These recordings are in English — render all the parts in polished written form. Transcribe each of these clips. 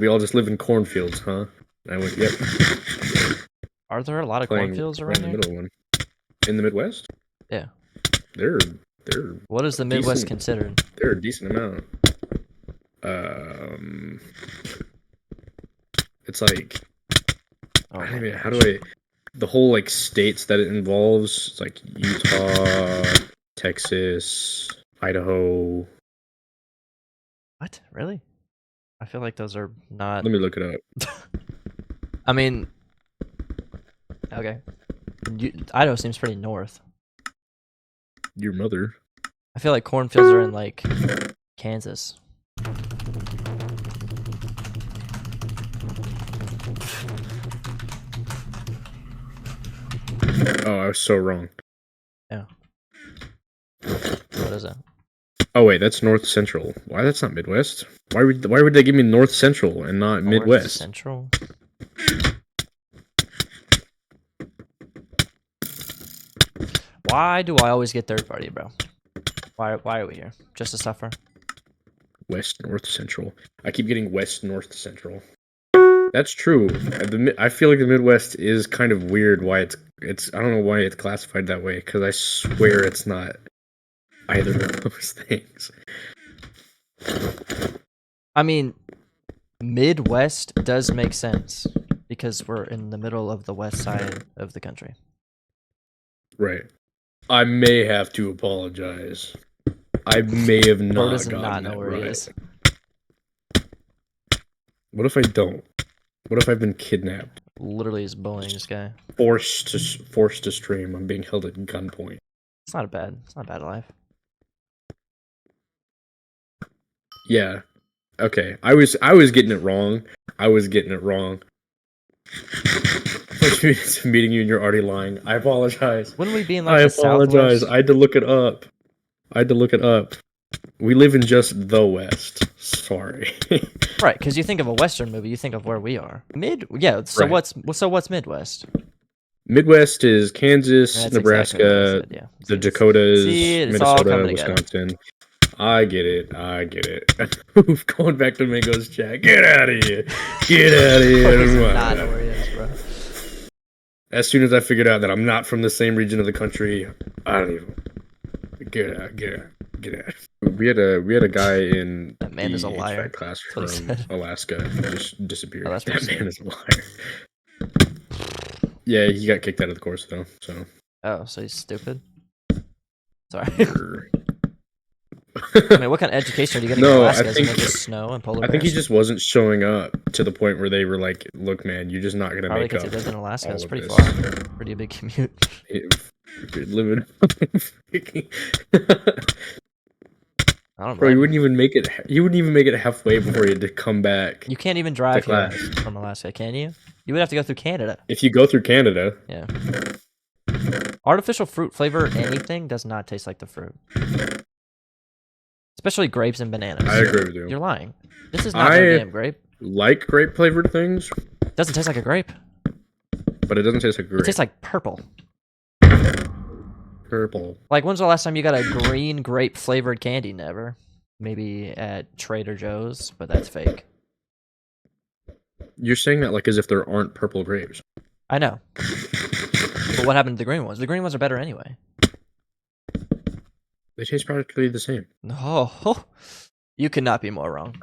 We all just live in cornfields, huh? I went, yep. Are there a lot of cornfields around the here? middle one. In the Midwest? Yeah. They're What is the Midwest considered? They're a decent amount. It's like Oh I my don't even, gosh. how do I the whole like states that it involves, it's like Utah, Texas, Idaho. What? Really? I feel like those are not. Let me look it up. I mean, okay. Idaho seems pretty north. Your mother. I feel like cornfields are in like Kansas. Oh, I was so wrong. Yeah. What is it? Oh wait, that's North Central. Why that's not Midwest? Why would they give me North Central and not North Midwest? Central? Why do I always get third party, bro? Why are we here? Just to suffer? West, North, Central. I keep getting West, North, Central. That's true. I feel like the Midwest is kind of weird. Why it's I don't know why it's classified that way, because I swear it's not either of those things. I mean, Midwest does make sense because we're in the middle of the west side of the country. Right. I may have to apologize. I may have not. Bro does not know where he is. What if I don't? What if I've been kidnapped? Literally is bullying this guy. Forced to stream. I'm being held at gunpoint. It's not a bad life. Yeah. Okay. I was getting it wrong. It's meeting you and you're already lying. I apologize. Wouldn't we be in like I the apologize. Southwest? I had to look it up. We live in just the West. Sorry. Right, because you think of a Western movie, you think of where we are. Yeah. So Right. what's Midwest? Midwest is Kansas, That's Nebraska, exactly what I said, yeah. the Dakotas, it's all Minnesota, coming together. Wisconsin. I get it. Going back to Mingo's chat. Get out of here. Bro does not know where he is, bro. As soon as I figured out that I'm not from the same region of the country, I don't even get out. We had a guy in That man is a the liar. HVAC class That's from what he said. Alaska who just disappeared. Oh, that's That pretty man sick. is a liar. Yeah, he got kicked out of the course though. So. Oh, so he's stupid. Sorry. Sure. I mean, what kind of education are you getting in Alaska? Isn't it just snow and polar bears? I think he just wasn't showing up to the point where they were like, "Look, man, you're just not gonna Probably make because up." he lives in Alaska. It's pretty this. far. Pretty big commute. Living. I don't know. Bro, you wouldn't even make it. You wouldn't even make it halfway before you had to come back. You can't even drive here from Alaska, can you? You would have to go through Canada. If you go through Canada. Yeah. Artificial fruit flavor anything does not taste like the fruit. Especially grapes and bananas. I agree with you. You're lying. This is not no damn grape. Like grape flavored things. It doesn't taste like a grape. But it doesn't taste like grape. It tastes like purple. Purple. Like, when's the last time you got a green grape flavored candy? Never. Maybe at Trader Joe's, but that's fake. You're saying that like as if there aren't purple grapes. I know. But what happened to the green ones? The green ones are better anyway. They taste practically the same. No. You could not be more wrong.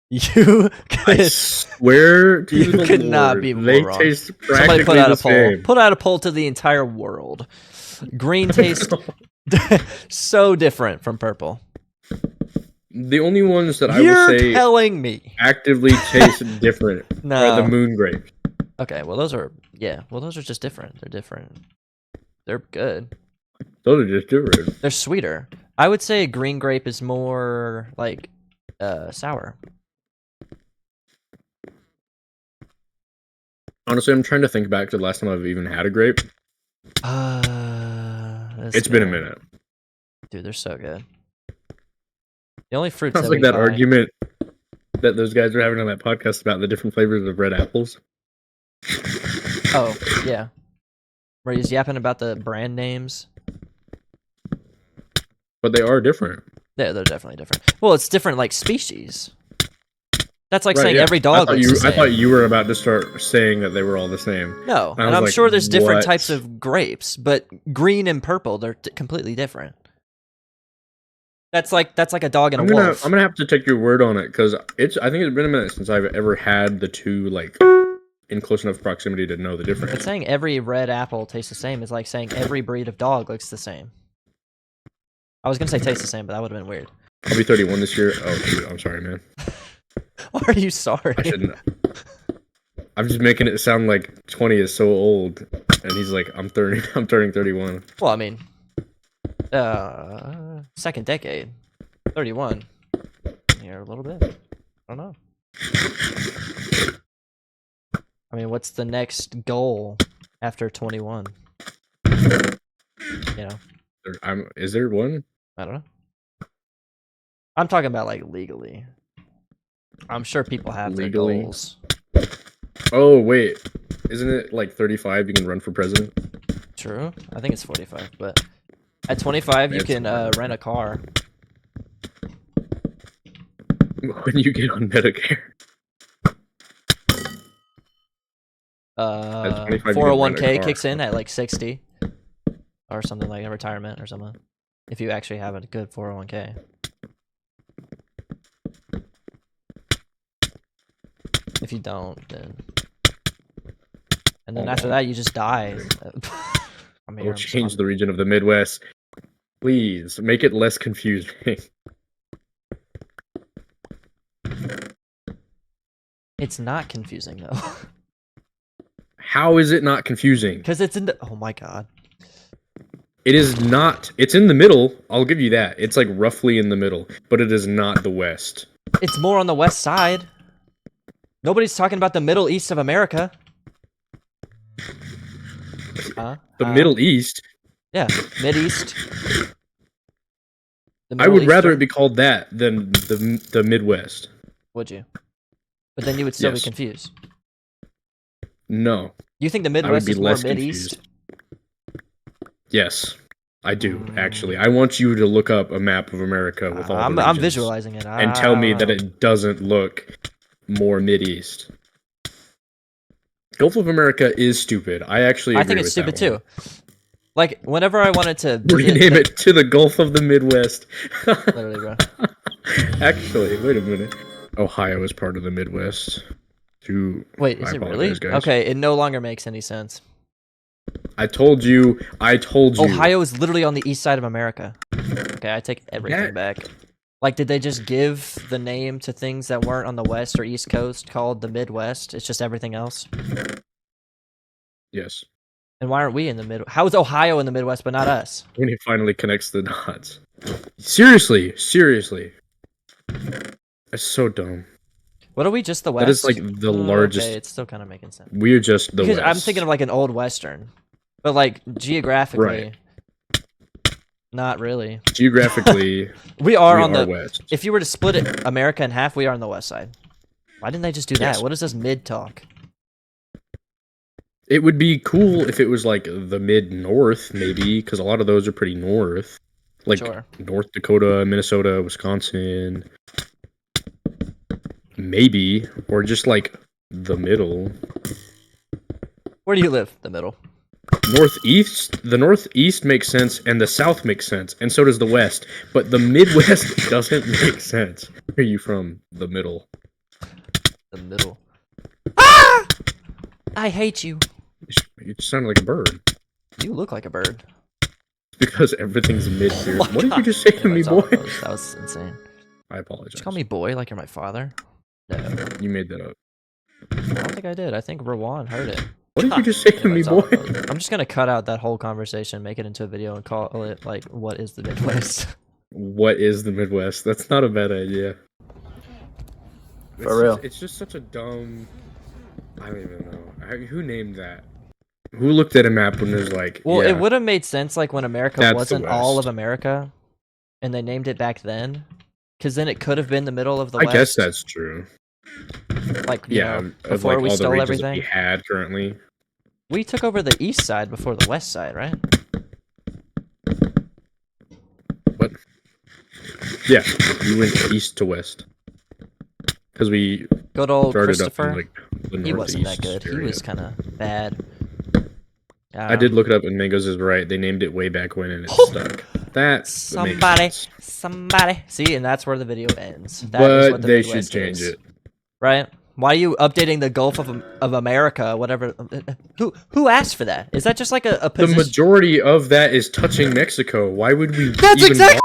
You could. I swear to you the could Lord, not be more they wrong. taste practically Somebody put out the a poll. same. Put out a poll to the entire world. Green tastes so different from purple. The only ones that You're I will say telling me actively taste different are the moon grapes. Okay, well those are just different. They're different. They're good. Those are just different. They're sweeter. I would say green grape is more like sour. Honestly, I'm trying to think back to the last time I've even had a grape. It's been a minute. Dude, they're so good. The only fruits Sounds like that argument that those guys were having on that podcast about the different flavors of red apples. Oh, yeah. Where he's yapping about the brand names. But they are different. Yeah, they're definitely different. Well, it's different like species. That's like Right, saying yeah. every dog looks the same. I thought you were about to start saying that they were all the same. No, I and was I'm like, sure there's different what? types of grapes, but green and purple, they're completely different. That's like a dog and a wolf. I'm gonna have to take your word on it because I think it's been a minute since I've ever had the two like in close enough proximity to know the difference. But saying every red apple tastes the same is like saying every breed of dog looks the same. I was gonna say tastes the same, but that would have been weird. I'll be 31 this year. Oh shoot, I'm sorry, man. Why are you sorry? I shouldn't. I'm just making it sound like 20 is so old, and he's like, I'm 30. I'm turning 31. Well, I mean, second decade, 31. Here a little bit. I don't know. I mean, what's the next goal after 21? You know, Is there one? I don't know. I'm talking about like legally. I'm sure people have Legally? their goals. Oh wait, isn't it like 35? You can run for president. True. I think it's 45, but at 25 you can rent a car. When you get on Medicare. At 25, you can rent a 401k car. kicks in at like 60 or something, like a retirement or something. If you actually have a good 401k. If you don't, then and then after that you just die. I mean, We'll change the region of the Midwest. Please make it less confusing. It's not confusing though. How is it not confusing? Because it's in the. Oh my god. It is not. It's in the middle. I'll give you that. It's like roughly in the middle, but it is not the West. It's more on the west side. Nobody's talking about the Middle East of America. The Middle East? Yeah, Mideast. I would rather it be called that than the Midwest. Would you? But then you would still Yes. be confused. No. You think the I would Midwest be is more less Mideast? confused. Yes, I do, actually. I want you to look up a map of America with all the regions. I'm visualizing it. And tell me that it doesn't look more Mideast. Gulf of America is stupid. I actually agree think it's with stupid that one. too. Like, whenever I wanted to Rename it to the Gulf of the Midwest. Literally, bro. Actually, wait a minute. Ohio is part of the Midwest. Wait, is I it really? apologize, guys. Okay, it no longer makes any sense. I told you. Ohio is literally on the east side of America. Okay, I take everything back. Like, did they just give the name to things that weren't on the west or east coast called the Midwest? It's just everything else? Yes. And why aren't we in the mid? How is Ohio in the Midwest but not us? When he finally connects the dots. Seriously. That's so dumb. What are we, just the West? That is like the largest. Okay, it's still kind of making sense. We're just the because West. I'm thinking of like an old Western, but like geographically, not really. Geographically, we are on the West. If you were to split America in half, we are on the west side. Why didn't they just do that? Yes. What is this mid talk? It would be cool if it was like the mid-north, maybe, because a lot of those are pretty north. Like North Dakota, Minnesota, Wisconsin. Maybe. Or just like the middle. Where do you live? The middle. Northeast. The Northeast makes sense, and the South makes sense, and so does the West. But the Midwest doesn't make sense. Where are you from? The middle. The middle. Ah! I hate you. You sound like a bird. You look like a bird. Because everything's mid here. Oh what did you just say to me, boy? That was insane. I apologize. Did you call me boy like you're my father? No. You made that up. I don't think I did. I think Rawan heard it. What did you just say to me, boy? I'm just gonna cut out that whole conversation, make it into a video, and call it like, "What is the Midwest?" What is the Midwest? That's not a bad idea. For real. It's just such a dumb. I don't even know. Who named that? Who looked at a map and was like, well, yeah, it would have made sense like when America that's wasn't all of America, and they named it back then, because then it could have been the middle of the West. I guess that's true. Like, yeah, before like we all stole the everything. we had currently. We took over the east side before the west side, right? What? Yeah, we went east to west. because we Good old started up in Christopher. like the He wasn't that northeast good. He area. was kind of bad. I did look it up, and Mangoes is right. They named it way back when, and it stuck. That Somebody, makes sense. somebody. See, and that's where the video ends. That is But what the they Midwest should change is. it. Right? Why are you updating the Gulf of America? Whatever. Who asked for that? Is that just like a The position? majority of that is touching Mexico. Why would we That's even exactly